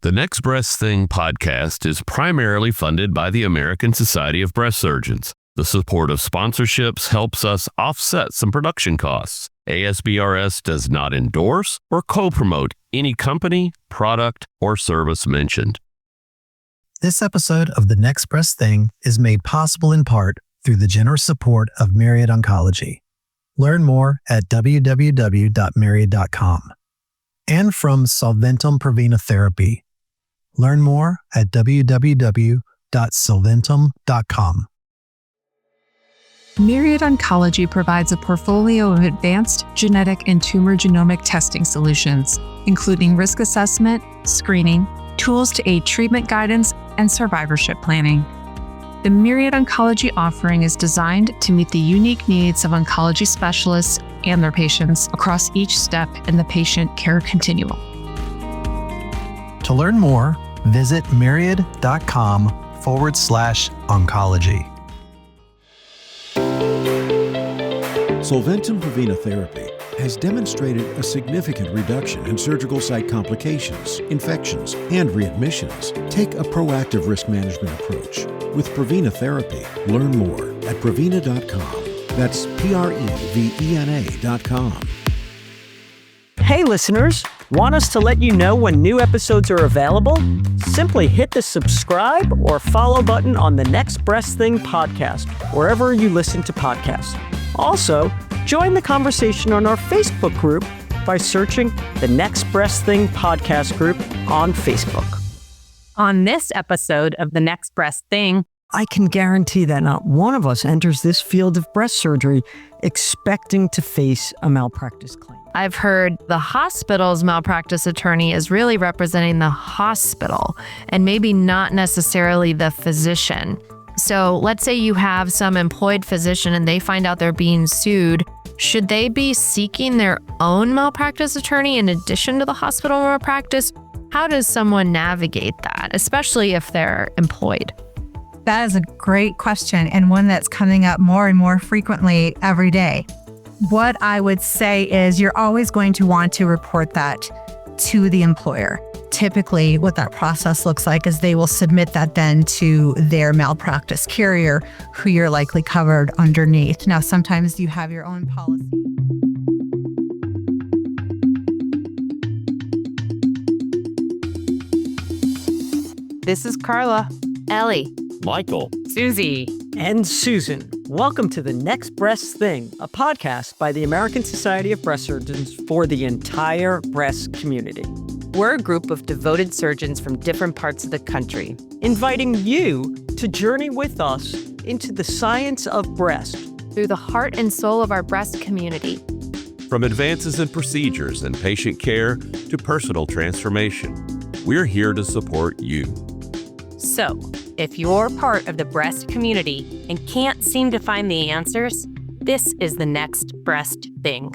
The Next Breast Thing podcast is primarily funded by the American Society of Breast Surgeons. The support of sponsorships helps us offset some production costs. ASBRS does not endorse or co-promote any company, product, or service mentioned. This episode of The Next Breast Thing is made possible in part through the generous support of Myriad Oncology. Learn more at www.myriad.com. And from Solventum Prevena Therapy. Learn more at www.solventum.com. Myriad Oncology provides a portfolio of advanced genetic and tumor genomic testing solutions, including risk assessment, screening, tools to aid treatment guidance, and survivorship planning. The Myriad Oncology offering is designed to meet the unique needs of oncology specialists and their patients across each step in the patient care continuum. To learn more, visit myriad.com/oncology. Solventum Prevena Therapy has demonstrated a significant reduction in surgical site complications, infections, and readmissions. Take a proactive risk management approach. With Prevena Therapy, learn more at Prevena.com. That's Prevena.com. Hey listeners, want us to let you know when new episodes are available? Simply hit the subscribe or follow button on the Next Breast Thing podcast, wherever you listen to podcasts. Also, join the conversation on our Facebook group by searching the Next Breast Thing podcast group on Facebook. On this episode of The Next Breast Thing, I can guarantee that not one of us enters this field of breast surgery expecting to face a malpractice claim. I've heard the hospital's malpractice attorney is really representing the hospital and maybe not necessarily the physician. So let's say you have some employed physician and they find out they're being sued. Should they be seeking their own malpractice attorney in addition to the hospital malpractice? How does someone navigate that, especially if they're employed? That is a great question and one that's coming up more and more frequently every day. What I would say is you're always going to want to report that to the employer. Typically, what that process looks like is they will submit that then to their malpractice carrier, who you're likely covered underneath. Now, sometimes you have your own policy. this is Carla, Ellie, Michael, Susie, and Susan. Welcome to The Next Breast Thing, a podcast by the American Society of Breast Surgeons for the entire breast community. We're a group of devoted surgeons from different parts of the country, Inviting you to journey with us into the science of breast. through the heart and soul of our breast community. from advances in procedures and patient care to personal transformation, we're here to support you. So, if you're part of the breast community and can't seem to find the answers, this is the Next Breast Thing.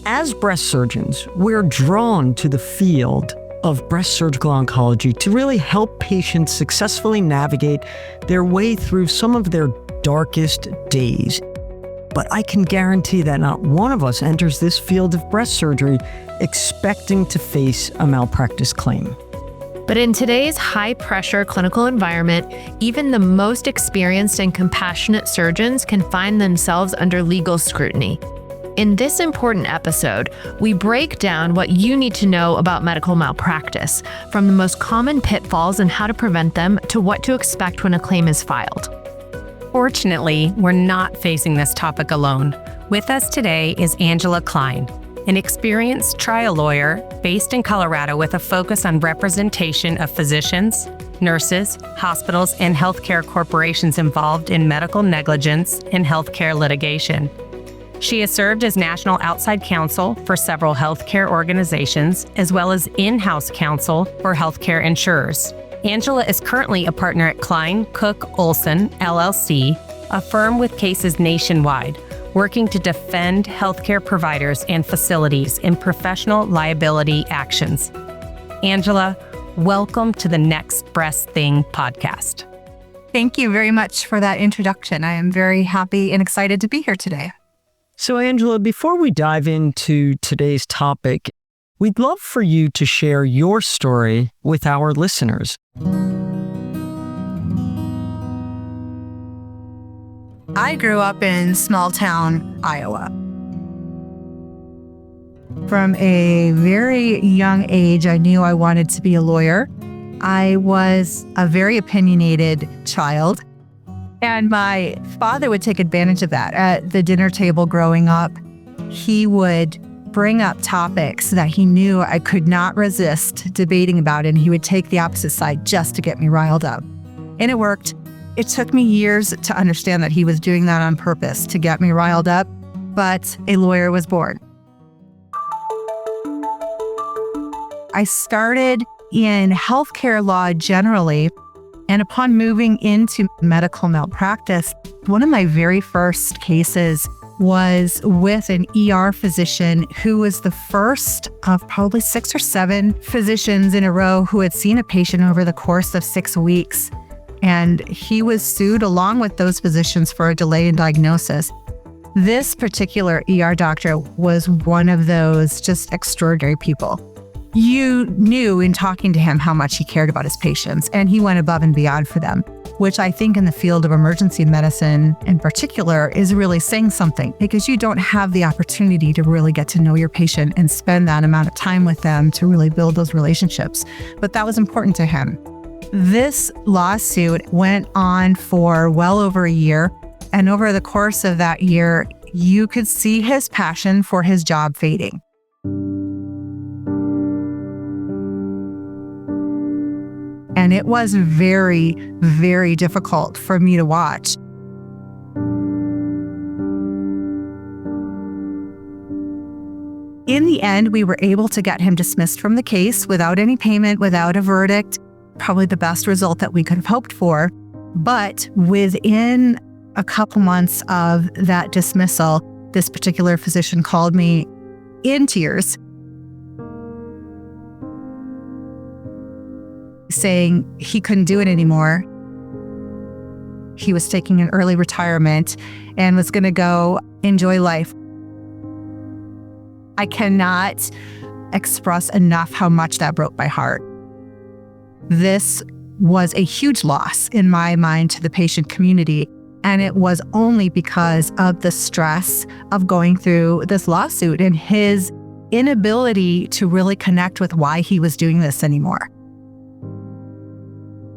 As breast surgeons, we're drawn to the field of breast surgical oncology to really help patients successfully navigate their way through some of their darkest days. But I can guarantee that not one of us enters this field of breast surgery expecting to face a malpractice claim. But in today's high-pressure clinical environment, even the most experienced and compassionate surgeons can find themselves under legal scrutiny. In this important episode, we break down what you need to know about medical malpractice, from the most common pitfalls and how to prevent them to what to expect when a claim is filed. Fortunately, we're not facing this topic alone. With us today is Angela Klein, an experienced trial lawyer based in Colorado with a focus on representation of physicians, nurses, hospitals, and healthcare corporations involved in medical negligence and healthcare litigation. She has served as national outside counsel for several healthcare organizations, as well as in-house counsel for healthcare insurers. Angela is currently a partner at Klein Cook Olson, LLC, a firm with cases nationwide, working to defend healthcare providers and facilities in professional liability actions. Angela, welcome to the Next Breast Thing podcast. Thank you very much for that introduction. I am very happy and excited to be here today. So, Angela, before we dive into today's topic, we'd love for you to share your story with our listeners. I grew up in small town Iowa. From a very young age, I knew I wanted to be a lawyer. I was a very opinionated child, and my father would take advantage of that. At the dinner table growing up, he would bring up topics that he knew I could not resist debating about, and he would take the opposite side just to get me riled up. And it worked. It took me years to understand that he was doing that on purpose to get me riled up, but a lawyer was born. I started in healthcare law generally, and upon moving into medical malpractice, one of my very first cases was with an ER physician who was the first of probably 6 or 7 physicians in a row who had seen a patient over the course of 6 weeks. And he was sued along with those physicians for a delay in diagnosis. This particular ER doctor was one of those just extraordinary people. You knew in talking to him how much he cared about his patients, and he went above and beyond for them, which I think in the field of emergency medicine in particular is really saying something, because you don't have the opportunity to really get to know your patient and spend that amount of time with them to really build those relationships. But that was important to him. This lawsuit went on for well over a year, and over the course of that year, you could see his passion for his job fading. And it was very, very difficult for me to watch. In the end, we were able to get him dismissed from the case without any payment, without a verdict, probably the best result that we could have hoped for. But within a couple months of that dismissal, this particular physician called me in tears, saying he couldn't do it anymore. He was taking an early retirement and was going to go enjoy life. I cannot express enough how much that broke my heart. This was a huge loss in my mind to the patient community, and it was only because of the stress of going through this lawsuit and his inability to really connect with why he was doing this anymore.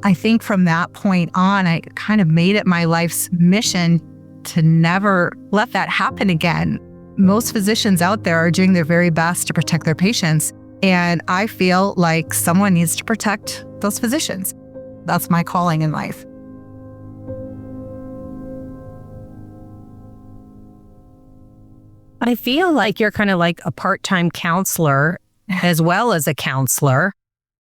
I think from that point on, I kind of made it my life's mission to never let that happen again. Most physicians out there are doing their very best to protect their patients, and I feel like someone needs to protect those physicians. That's my calling in life. I feel like you're kind of like a part-time counselor as well as a counselor.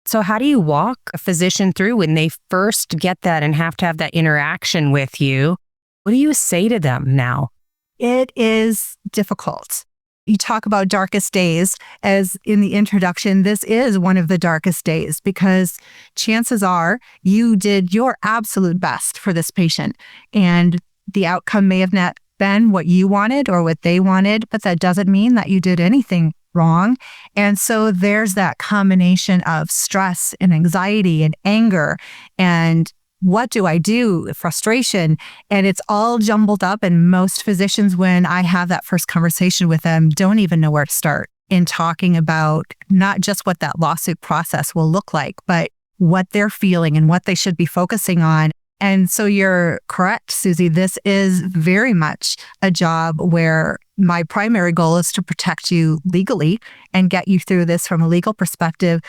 So how do you walk a physician through when they first get that and have to have that interaction with you? What do you say to them now? It is difficult. You talk about darkest days, as in the introduction, this is one of the darkest days because chances are you did your absolute best for this patient, and the outcome may have not been what you wanted or what they wanted, but that doesn't mean that you did anything wrong. And so there's that combination of stress and anxiety and anger and what do I do? Frustration. And it's all jumbled up. And most physicians, when I have that first conversation with them, don't even know where to start in talking about not just what that lawsuit process will look like, but what they're feeling and what they should be focusing on. And so you're correct, Susie. This is very much a job where my primary goal is to protect you legally and get you through this from a legal perspective.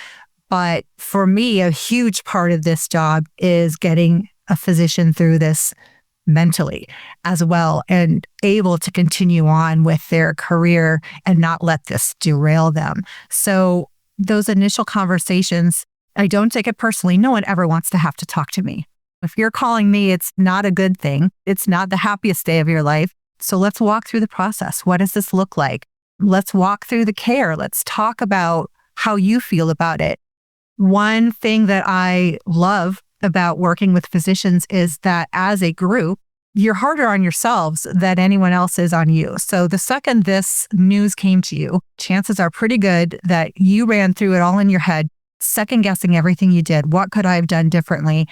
But for me, a huge part of this job is getting a physician through this mentally as well and able to continue on with their career and not let this derail them. So those initial conversations, I don't take it personally. No one ever wants to have to talk to me. If you're calling me, it's not a good thing. It's not the happiest day of your life. So let's walk through the process. What does this look like? Let's walk through the care. Let's talk about how you feel about it. One thing that I love about working with physicians is that as a group, you're harder on yourselves than anyone else is on you. So the second this news came to you, chances are pretty good that you ran through it all in your head, second guessing everything you did. What could I have done differently?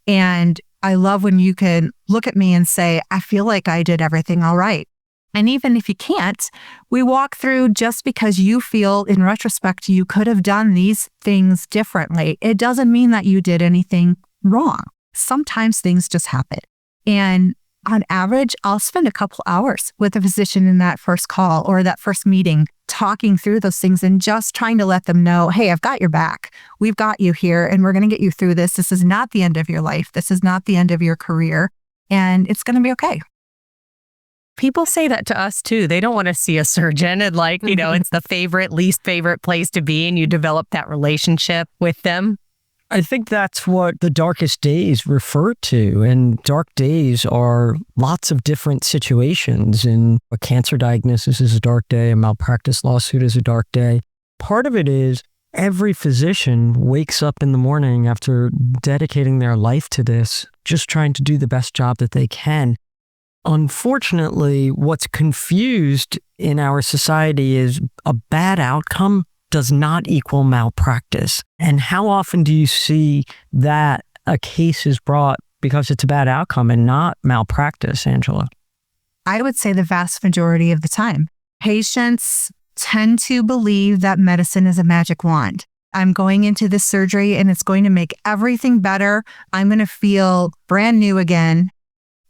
And I love when you can look at me and say, I feel like I did everything all right. And even if you can't, we walk through just because you feel in retrospect you could have done these things differently. It doesn't mean that you did anything wrong. Sometimes things just happen. And on average, I'll spend a couple hours with a physician in that first call or that first meeting, talking through those things and just trying to let them know, hey, I've got your back. We've got you here and we're going to get you through this. This is not the end of your life. This is not the end of your career. And it's going to be okay. People say that to us too. They don't want to see a surgeon, and it's the least favorite place to be, and you develop that relationship with them. I think that's what the darkest days refer to. And dark days are lots of different situations. And a cancer diagnosis is a dark day. A malpractice lawsuit is a dark day. Part of it is every physician wakes up in the morning after dedicating their life to this, just trying to do the best job that they can. Unfortunately, what's confused in our society is a bad outcome does not equal malpractice. And how often do you see that a case is brought because it's a bad outcome and not malpractice, Angela? I would say the vast majority of the time. Patients tend to believe that medicine is a magic wand. I'm going into this surgery and it's going to make everything better. I'm going to feel brand new again.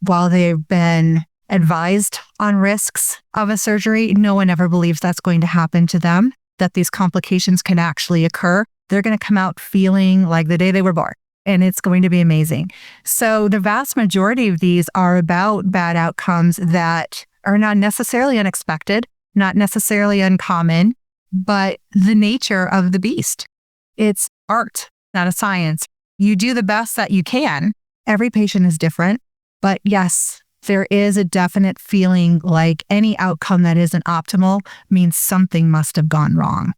While they've been advised on risks of a surgery, no one ever believes that's going to happen to them, that these complications can actually occur. They're going to come out feeling like the day they were born, and it's going to be amazing. So the vast majority of these are about bad outcomes that are not necessarily unexpected, not necessarily uncommon, but the nature of the beast. It's art, not a science. You do the best that you can. Every patient is different. But yes, there is a definite feeling like any outcome that isn't optimal means something must have gone wrong.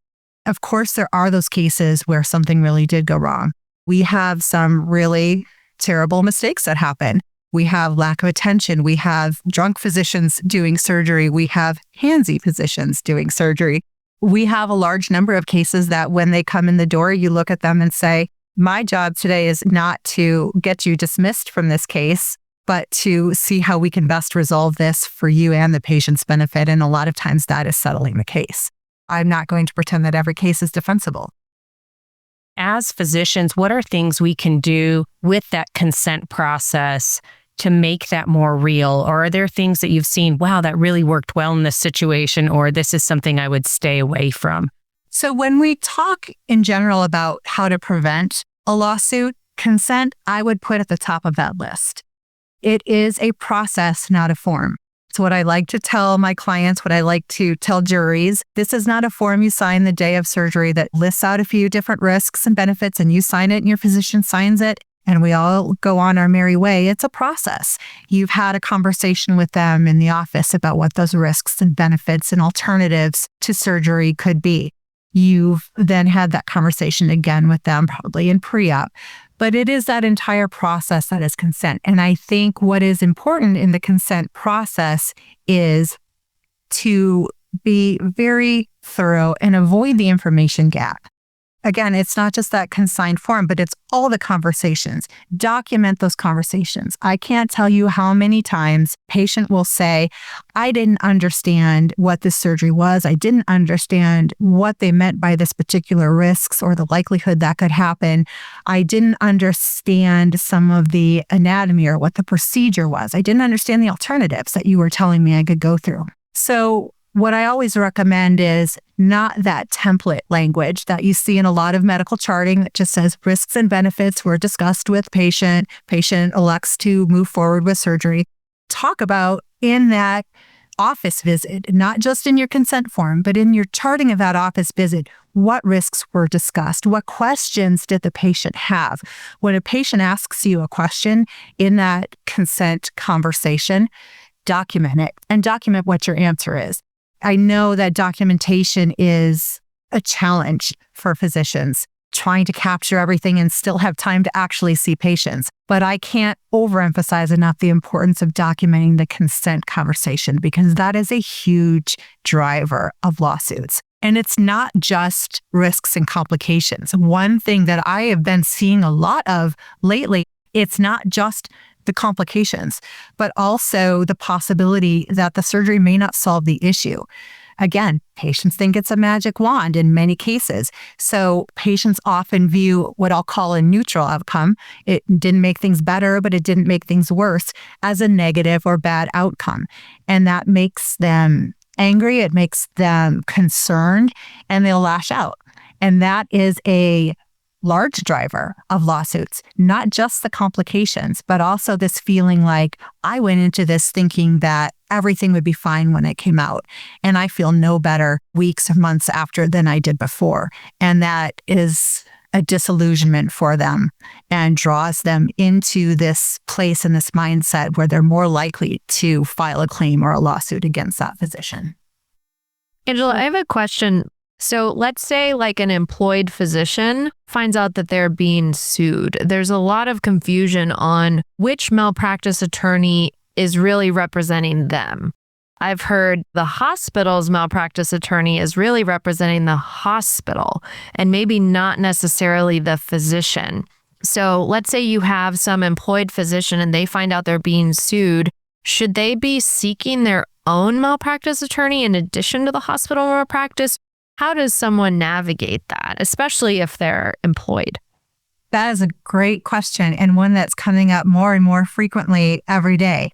Of course, there are those cases where something really did go wrong. We have some really terrible mistakes that happen. We have lack of attention. We have drunk physicians doing surgery. We have handsy physicians doing surgery. We have a large number of cases that when they come in the door, you look at them and say, my job today is not to get you dismissed from this case, but to see how we can best resolve this for you and the patient's benefit. And a lot of times that is settling the case. I'm not going to pretend that every case is defensible. As physicians, what are things we can do with that consent process to make that more real? Or are there things that you've seen, wow, that really worked well in this situation, or this is something I would stay away from? So when we talk in general about how to prevent a lawsuit, consent, I would put at the top of that list. It is a process, not a form. So what I like to tell my clients, what I like to tell juries, this is not a form you sign the day of surgery that lists out a few different risks and benefits and you sign it and your physician signs it and we all go on our merry way. It's a process. You've had a conversation with them in the office about what those risks and benefits and alternatives to surgery could be. You've then had that conversation again with them, probably in pre-op. But it is that entire process that is consent. And I think what is important in the consent process is to be very thorough and avoid the information gap. Again, it's not just that consigned form, but it's all the conversations. Document those conversations. I can't tell you how many times patient will say, I didn't understand what this surgery was. I didn't understand what they meant by this particular risks or the likelihood that could happen. I didn't understand some of the anatomy or what the procedure was. I didn't understand the alternatives that you were telling me I could go through. So what I always recommend is not that template language that you see in a lot of medical charting that just says risks and benefits were discussed with patient. Patient elects to move forward with surgery. Talk about in that office visit, not just in your consent form, but in your charting of that office visit, what risks were discussed? What questions did the patient have? When a patient asks you a question in that consent conversation, document it and document what your answer is. I know that documentation is a challenge for physicians. trying to capture everything and still have time to actually see patients. But I can't overemphasize enough the importance of documenting the consent conversation, because that is a huge driver of lawsuits. And it's not just risks and complications. One thing that I have been seeing a lot of lately, it's not just the complications, but also the possibility that the surgery may not solve the issue. Again, patients think it's a magic wand in many cases. So patients often view what I'll call a neutral outcome. It didn't make things better, but it didn't make things worse, as a negative or bad outcome. And that makes them angry. It makes them concerned, and they'll lash out. And that is a large driver of lawsuits, not just the complications, but also this feeling like I went into this thinking that everything would be fine when it came out, and I feel no better weeks or months after than I did before. And that is a disillusionment for them and draws them into this place and this mindset where they're more likely to file a claim or a lawsuit against that physician. Angela, I have a question. So let's say like an employed physician finds out that they're being sued. There's a lot of confusion on which malpractice attorney is really representing them. I've heard the hospital's malpractice attorney is really representing the hospital and maybe not necessarily the physician. So let's say you have some employed physician and they find out they're being sued. Should they be seeking their own malpractice attorney in addition to the hospital malpractice? How does someone navigate that, especially if they're employed? That is a great question, and one that's coming up more and more frequently every day.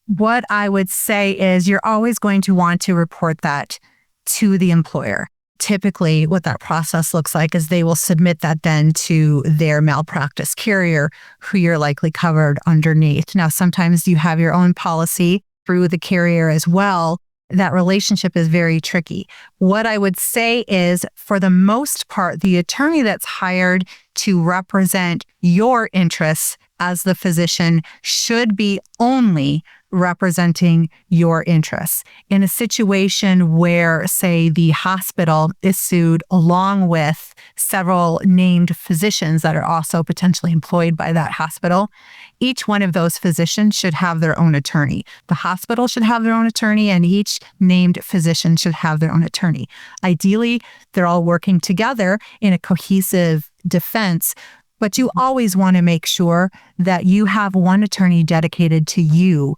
What I would say is you're always going to want to report that to the employer. Typically, what that process looks like is they will submit that then to their malpractice carrier, who you're likely covered underneath. Now, sometimes you have your own policy through the carrier as well. That relationship is very tricky. What I would say is, for the most part, the attorney that's hired to represent your interests as the physician should be only representing your interests. In a situation where, say, the hospital is sued along with several named physicians that are also potentially employed by that hospital, each one of those physicians should have their own attorney. The hospital should have their own attorney, and each named physician should have their own attorney. Ideally, they're all working together in a cohesive defense, but you always want to make sure that you have one attorney dedicated to you,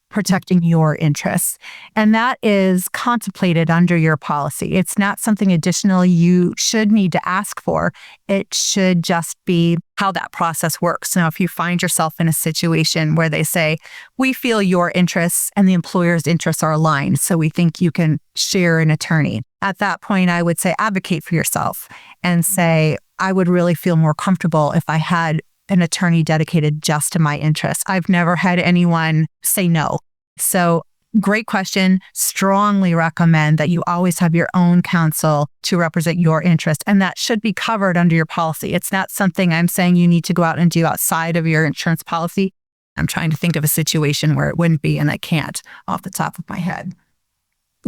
protecting your interests. And that is contemplated under your policy. It's not something additional you should need to ask for. It should just be how that process works. Now, if you find yourself in a situation where they say, we feel your interests and the employer's interests are aligned, so we think you can share an attorney. At that point, I would say advocate for yourself and say, I would really feel more comfortable if I had an attorney dedicated just to my interests. I've never had anyone say no. So great question. Strongly recommend that you always have your own counsel to represent your interest. And that should be covered under your policy. It's not something I'm saying you need to go out and do outside of your insurance policy. I'm trying to think of a situation where it wouldn't be, and I can't off the top of my head.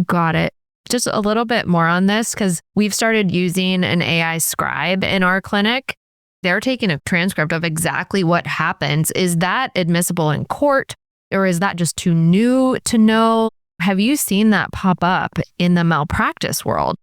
Got it. Just a little bit more on this, because we've started using an AI scribe in our clinic. They're taking a transcript of exactly what happens. Is that admissible in court, or is that just too new to know? Have you seen that pop up in the malpractice world?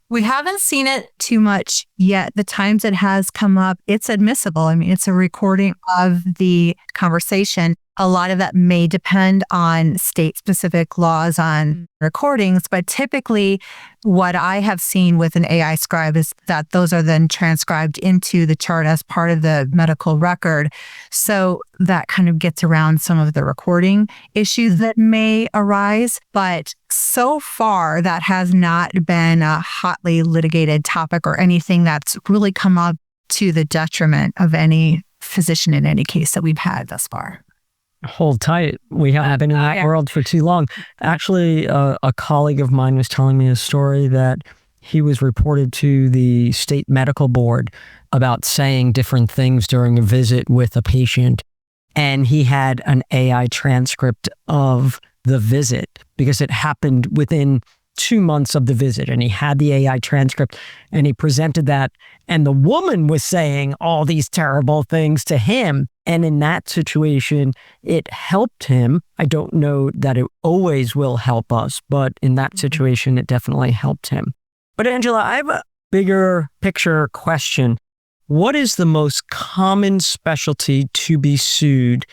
We haven't seen it too much yet. The times it has come up, it's admissible. I mean, it's a recording of the conversation. A lot of that may depend on state-specific laws on recordings, but typically what I have seen with an AI scribe is that those are then transcribed into the chart as part of the medical record. So that kind of gets around some of the recording issues that may arise. But so far, that has not been a hotly litigated topic or anything that's really come up to the detriment of any physician in any case that we've had thus far. Hold tight. We haven't been in that world for too long. Actually, a colleague of mine was telling me a story that he was reported to the state medical board about saying different things during a visit with a patient. And he had an AI transcript of the visit because it happened within 2 months of the visit, and he had the AI transcript, and he presented that, and the woman was saying all these terrible things to him. And in that situation, it helped him. I don't know that it always will help us, but in that situation, it definitely helped him. But Angela, I have a bigger picture question. What is the most common specialty to be sued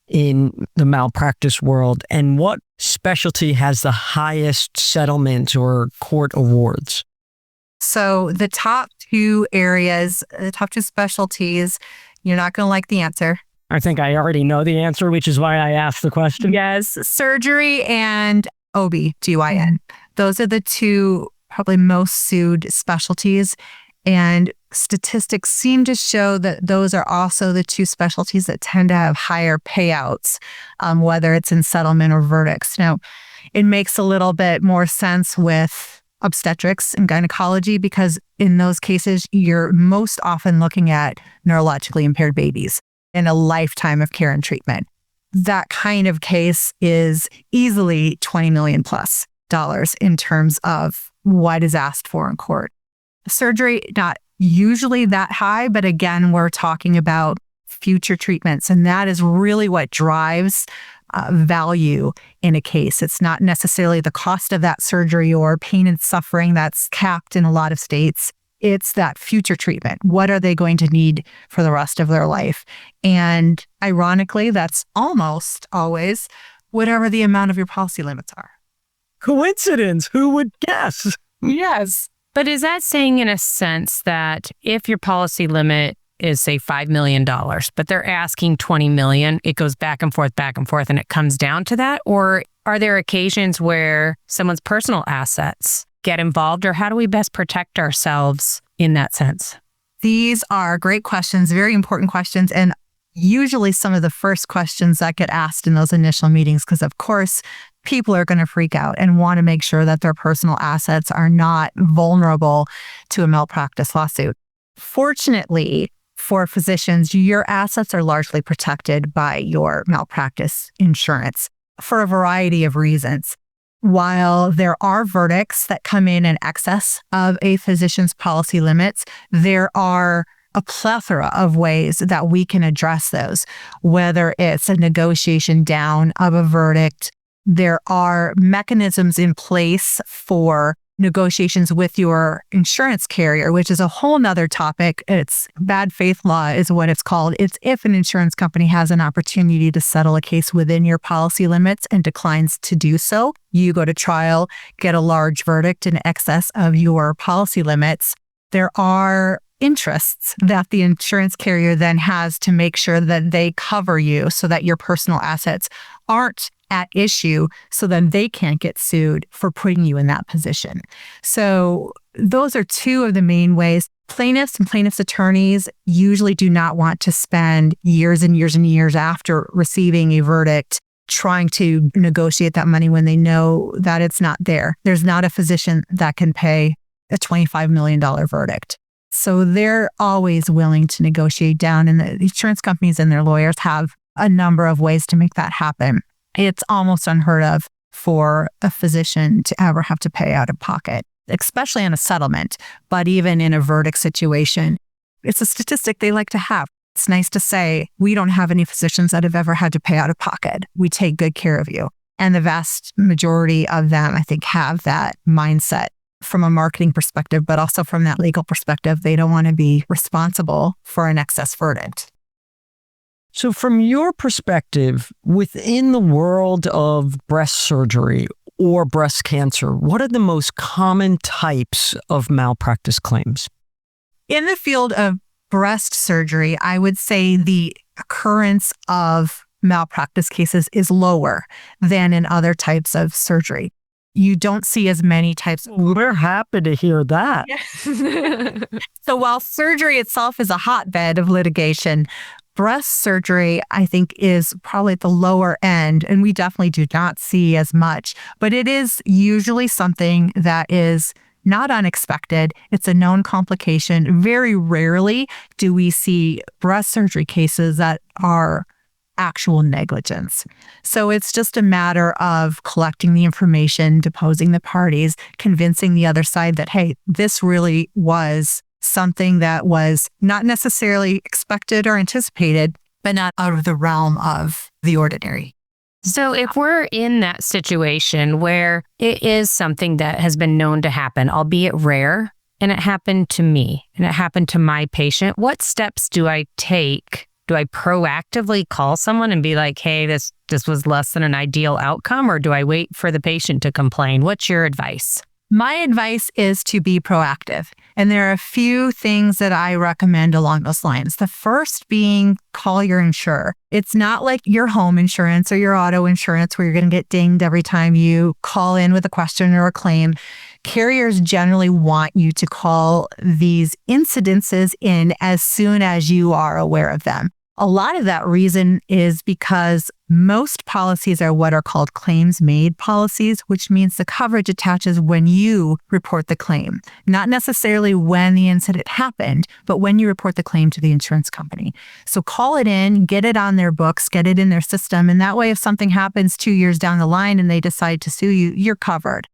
in the malpractice world, and what specialty has the highest settlement or court awards? So the top two areas, the top two specialties, you're not going to like the answer. I think I already know the answer, which is why I asked the question. Yes, surgery and OB/GYN. Those are the two probably most sued specialties. And statistics seem to show that those are also the two specialties that tend to have higher payouts, whether it's in settlement or verdicts. Now, it makes a little bit more sense with obstetrics and gynecology because in those cases, you're most often looking at neurologically impaired babies in a lifetime of care and treatment. That kind of case is easily $20 million plus in terms of what is asked for in court. Surgery, not usually that high, but again, we're talking about future treatments, and that is really what drives value in a case. It's not necessarily the cost of that surgery or pain and suffering that's capped in a lot of states. It's that future treatment. What are they going to need for the rest of their life? And ironically, that's almost always whatever the amount of your policy limits are. Coincidence? Who would guess? Yes. But is that saying in a sense that if your policy limit is say $5 million, but they're asking $20 million, it goes back and forth, and it comes down to that? Or are there occasions where someone's personal assets get involved, or how do we best protect ourselves in that sense? These are great questions, very important questions, and usually some of the first questions that get asked in those initial meetings, because of course, people are going to freak out and want to make sure that their personal assets are not vulnerable to a malpractice lawsuit. Fortunately, for physicians, your assets are largely protected by your malpractice insurance for a variety of reasons. While there are verdicts that come in excess of a physician's policy limits, there are a plethora of ways that we can address those, whether it's a negotiation down of a verdict. There are mechanisms in place for negotiations with your insurance carrier, which is a whole nother topic. It's bad faith law is what it's called. It's if an insurance company has an opportunity to settle a case within your policy limits and declines to do so, you go to trial, get a large verdict in excess of your policy limits. There are interests that the insurance carrier then has to make sure that they cover you so that your personal assets aren't at issue, so then they can't get sued for putting you in that position. So those are two of the main ways. Plaintiffs and plaintiffs' attorneys usually do not want to spend years and years and years after receiving a verdict trying to negotiate that money when they know that it's not there. There's not a physician that can pay a $25 million verdict. So they're always willing to negotiate down, and the insurance companies and their lawyers have a number of ways to make that happen. It's almost unheard of for a physician to ever have to pay out of pocket, especially in a settlement. But even in a verdict situation, it's a statistic they like to have. It's nice to say, we don't have any physicians that have ever had to pay out of pocket. We take good care of you. And the vast majority of them, I think, have that mindset from a marketing perspective, but also from that legal perspective. They don't want to be responsible for an excess verdict. So from your perspective, within the world of breast surgery or breast cancer, what are the most common types of malpractice claims? In the field of breast surgery, I would say the occurrence of malpractice cases is lower than in other types of surgery. You don't see as many types. We're happy to hear that. So while surgery itself is a hotbed of litigation, breast surgery, I think, is probably at the lower end, and we definitely do not see as much. But it is usually something that is not unexpected. It's a known complication. Very rarely do we see breast surgery cases that are actual negligence. So it's just a matter of collecting the information, deposing the parties, convincing the other side that, hey, this really was something that was not necessarily expected or anticipated, but not out of the realm of the ordinary. So if we're in that situation where it is something that has been known to happen, albeit rare, and it happened to me and it happened to my patient, what steps do I take? Do I proactively call someone and be like, hey, this was less than an ideal outcome, or do I wait for the patient to complain? What's your advice? My advice is to be proactive. And there are a few things that I recommend along those lines. The first being call your insurer. It's not like your home insurance or your auto insurance where you're going to get dinged every time you call in with a question or a claim. Carriers generally want you to call these incidences in as soon as you are aware of them. A lot of that reason is because most policies are what are called claims-made policies, which means the coverage attaches when you report the claim, not necessarily when the incident happened, but when you report the claim to the insurance company. So call it in, get it on their books, get it in their system, and that way if something happens 2 years down the line and they decide to sue you, you're covered.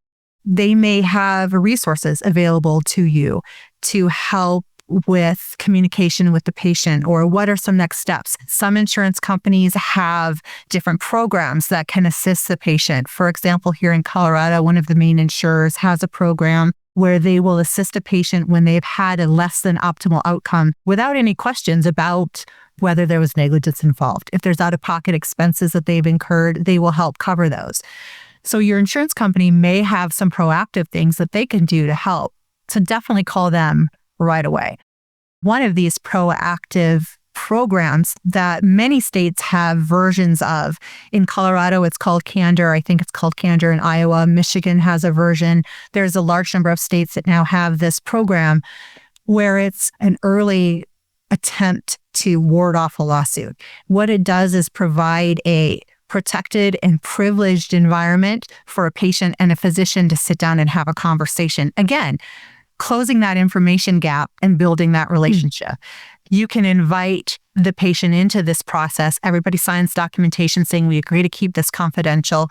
They may have resources available to you to help with communication with the patient, or what are some next steps. Some insurance companies have different programs that can assist the patient. For example, here in Colorado, one of the main insurers has a program where they will assist a patient when they've had a less than optimal outcome without any questions about whether there was negligence involved. If there's out-of-pocket expenses that they've incurred, they will help cover those. So your insurance company may have some proactive things that they can do to help. So definitely call them right away. One of these proactive programs that many states have versions of. In Colorado, it's called Candor. I think it's called Candor in Iowa. Michigan has a version. There's a large number of states that now have this program where it's an early attempt to ward off a lawsuit. What it does is provide a protected and privileged environment for a patient and a physician to sit down and have a conversation. Again, closing that information gap and building that relationship. You can invite the patient into this process. Everybody signs documentation saying we agree to keep this confidential.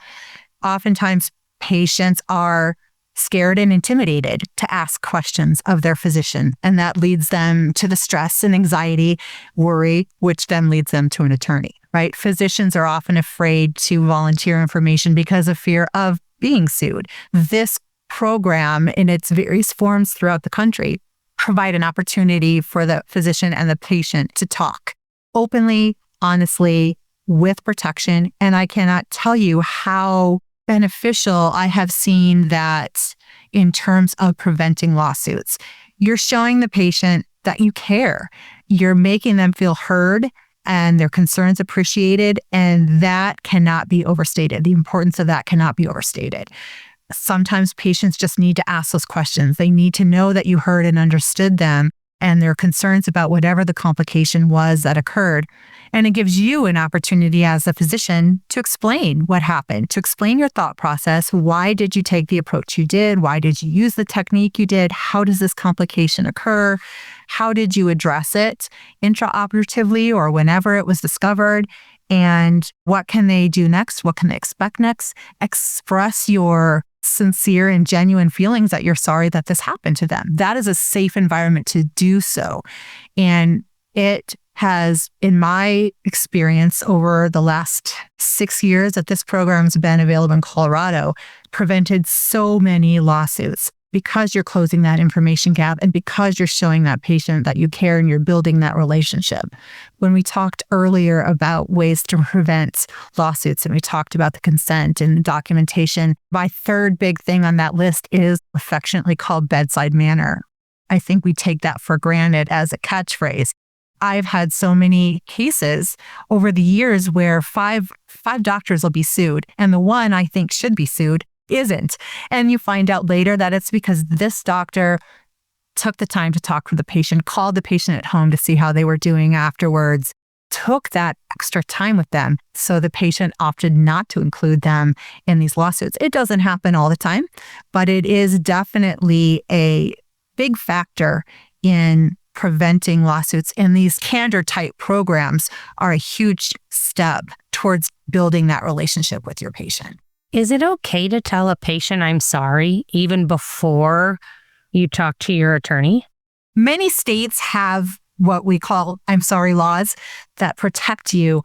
Oftentimes, patients are scared and intimidated to ask questions of their physician, and that leads them to the stress and anxiety, worry, which then leads them to an attorney, right? Physicians are often afraid to volunteer information because of fear of being sued. This program in its various forms throughout the country provide an opportunity for the physician and the patient to talk openly, honestly, with protection. And I cannot tell you how beneficial I have seen that in terms of preventing lawsuits. You're showing the patient that you care. You're making them feel heard and their concerns appreciated. And that cannot be overstated. The importance of that cannot be overstated. Sometimes patients just need to ask those questions. They need to know that you heard and understood them and their concerns about whatever the complication was that occurred. And it gives you an opportunity as a physician to explain what happened, to explain your thought process. Why did you take the approach you did? Why did you use the technique you did? How does this complication occur? How did you address it intraoperatively or whenever it was discovered? And what can they do next? What can they expect next? Express your sincere and genuine feelings that you're sorry that this happened to them. That is a safe environment to do so. And it has, in my experience over the last 6 years that this program's been available in Colorado, prevented so many lawsuits because you're closing that information gap and because you're showing that patient that you care and you're building that relationship. When we talked earlier about ways to prevent lawsuits and we talked about the consent and the documentation, my third big thing on that list is affectionately called bedside manner. I think we take that for granted as a catchphrase. I've had so many cases over the years where five doctors will be sued, and the one I think should be sued isn't. And you find out later that it's because this doctor took the time to talk with the patient, called the patient at home to see how they were doing afterwards, took that extra time with them. So the patient opted not to include them in these lawsuits. It doesn't happen all the time, but it is definitely a big factor in preventing lawsuits. And these candor type programs are a huge step towards building that relationship with your patient. Is it okay to tell a patient I'm sorry even before you talk to your attorney? Many states have what we call I'm sorry laws that protect you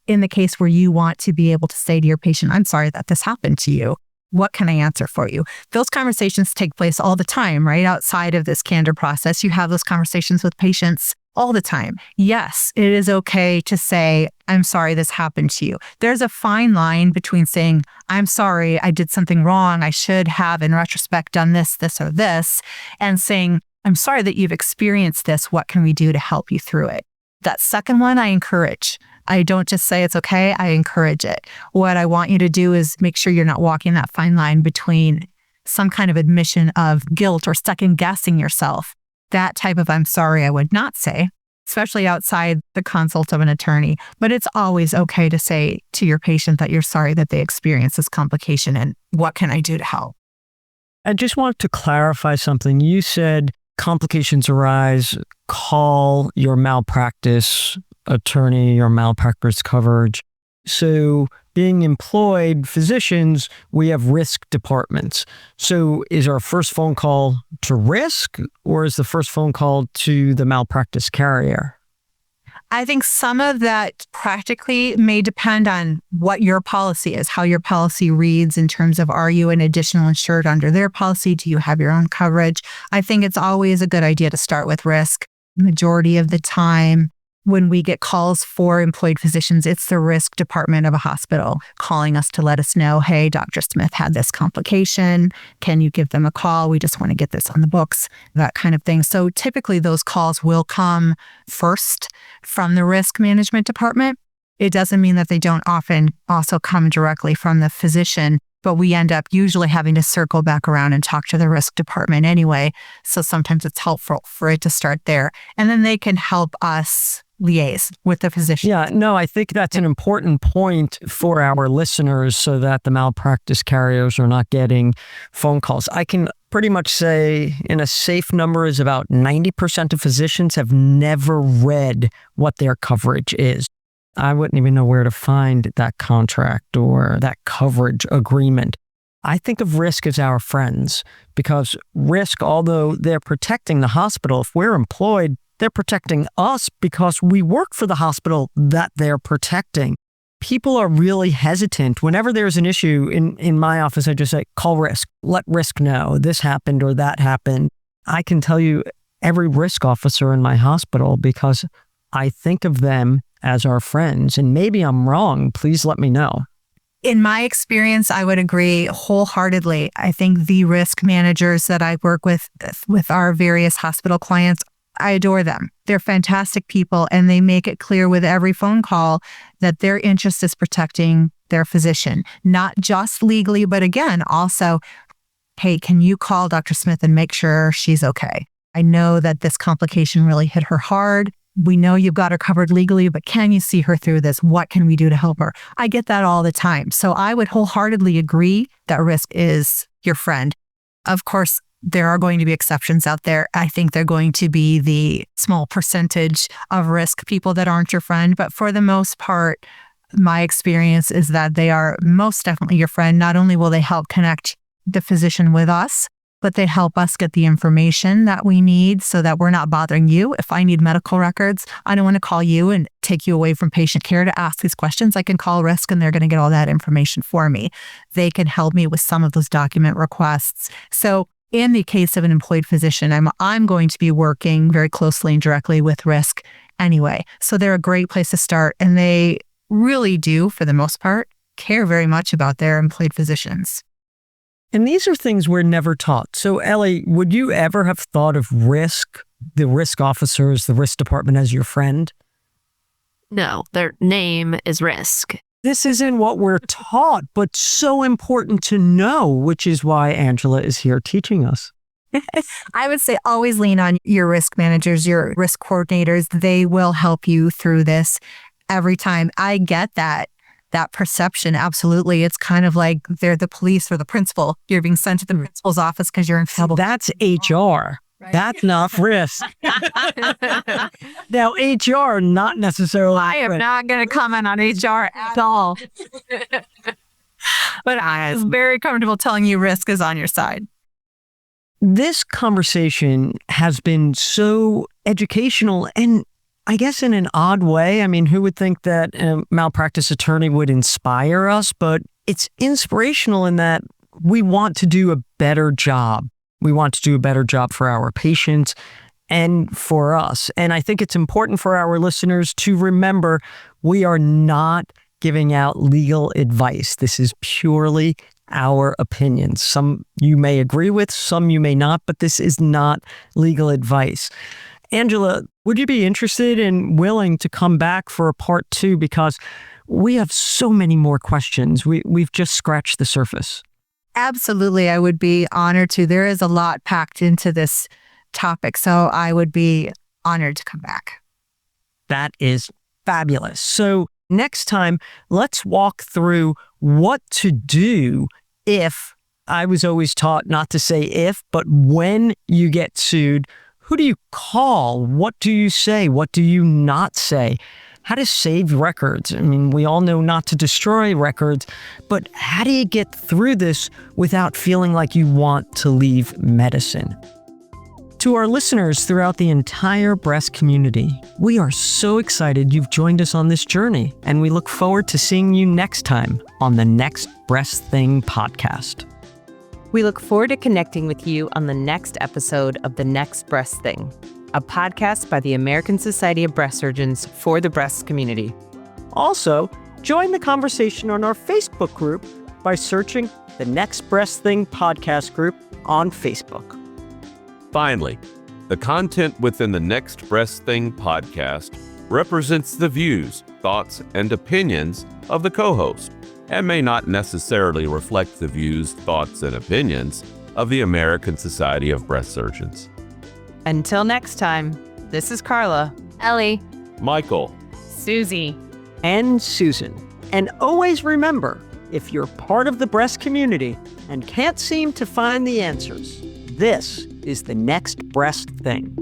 in the case where you want to be able to say to your patient, I'm sorry that this happened to you. What can I answer for you? Those conversations take place all the time, right? Outside of this candor process, you have those conversations with patients all the time. Yes, it is okay to say, I'm sorry this happened to you. There's a fine line between saying, I'm sorry, I did something wrong. I should have, in retrospect, done this, this, or this, and saying, I'm sorry that you've experienced this. What can we do to help you through it? That second one, I encourage. I don't just say it's okay, I encourage it. What I want you to do is make sure you're not walking that fine line between some kind of admission of guilt or second guessing yourself. That type of I'm sorry I would not say, especially outside the consult of an attorney. But it's always okay to say to your patient that you're sorry that they experienced this complication and what can I do to help? I just want to clarify something. You said complications arise, call your malpractice attorney or malpractice coverage. So being employed physicians, we have risk departments. So is our first phone call to risk or is the first phone call to the malpractice carrier? I think some of that practically may depend on what your policy is, how your policy reads in terms of are you an additional insured under their policy? Do you have your own coverage? I think it's always a good idea to start with risk. Majority of the time, when we get calls for employed physicians, it's the risk department of a hospital calling us to let us know, hey, Dr. Smith had this complication. Can you give them a call? We just want to get this on the books, that kind of thing. So typically those calls will come first from the risk management department. It doesn't mean that they don't often also come directly from the physician, but we end up usually having to circle back around and talk to the risk department anyway. So sometimes it's helpful for it to start there. And then they can help us liaise with the physician. Yeah, no, I think that's an important point for our listeners so that the malpractice carriers are not getting phone calls. I can pretty much say in a safe number is about 90% of physicians have never read what their coverage is. I wouldn't even know where to find that contract or that coverage agreement. I think of risk as our friends because risk, although they're protecting the hospital, if we're employed, they're protecting us because we work for the hospital that they're protecting. People are really hesitant. Whenever there's an issue in my office, I just say, call risk. Let risk know this happened or that happened. I can tell you every risk officer in my hospital because I think of them as our friends. And maybe I'm wrong. Please let me know. In my experience, I would agree wholeheartedly. I think the risk managers that I work with our various hospital clients, I adore them. They're fantastic people, and they make it clear with every phone call that their interest is protecting their physician, not just legally, but again, also, hey, can you call Dr. Smith and make sure she's okay? I know that this complication really hit her hard. We know you've got her covered legally, but can you see her through this? What can we do to help her? I get that all the time. So I would wholeheartedly agree that risk is your friend. Of course, there are going to be exceptions out there. I think they're going to be the small percentage of risk people that aren't your friend. But for the most part, my experience is that they are most definitely your friend. Not only will they help connect the physician with us, but they help us get the information that we need so that we're not bothering you. If I need medical records, I don't want to call you and take you away from patient care to ask these questions. I can call risk and they're going to get all that information for me. They can help me with some of those document requests. So in the case of an employed physician, I'm going to be working very closely and directly with risk anyway. So they're a great place to start. And they really do, for the most part, care very much about their employed physicians. And these are things we're never taught. So Ellie, would you ever have thought of risk, the risk officers, the risk department as your friend? No, their name is risk. This isn't what we're taught, but so important to know, which is why Angela is here teaching us. I would say always lean on your risk managers, your risk coordinators. They will help you through this every time. I get that perception. Absolutely. It's kind of like they're the police or the principal. You're being sent to the principal's office because you're in trouble. That's HR. That's not risk. Now, HR, not necessarily. I am not going to comment on HR at all. But I am very comfortable telling you risk is on your side. This conversation has been so educational and I guess in an odd way. I mean, who would think that a malpractice attorney would inspire us? But it's inspirational in that we want to do a better job. We want to do a better job for our patients and for us. And I think it's important for our listeners to remember we are not giving out legal advice. This is purely our opinions. Some you may agree with, some you may not, but this is not legal advice. Angela, would you be interested and willing to come back for a part 2? Because we have so many more questions. We've just scratched the surface. Absolutely. I would be honored to. There is a lot packed into this topic, so I would be honored to come back. That is fabulous. So next time, let's walk through what to do if, I was always taught not to say if, but when you get sued. Who do you call? What do you say? What do you not say? How to save records. I mean, we all know not to destroy records, but how do you get through this without feeling like you want to leave medicine? To our listeners throughout the entire breast community, we are so excited you've joined us on this journey, and we look forward to seeing you next time on the Next Breast Thing podcast. We look forward to connecting with you on the next episode of The Next Breast Thing, a podcast by the American Society of Breast Surgeons for the breast community. Also, join the conversation on our Facebook group by searching the Next Breast Thing podcast group on Facebook. Finally, the content within the Next Breast Thing podcast represents the views, thoughts, and opinions of the co-host and may not necessarily reflect the views, thoughts, and opinions of the American Society of Breast Surgeons. Until next time, this is Carla, Ellie. Michael. Susie. And Susan. And always remember, if you're part of the breast community and can't seem to find the answers, this is the Next Breast Thing.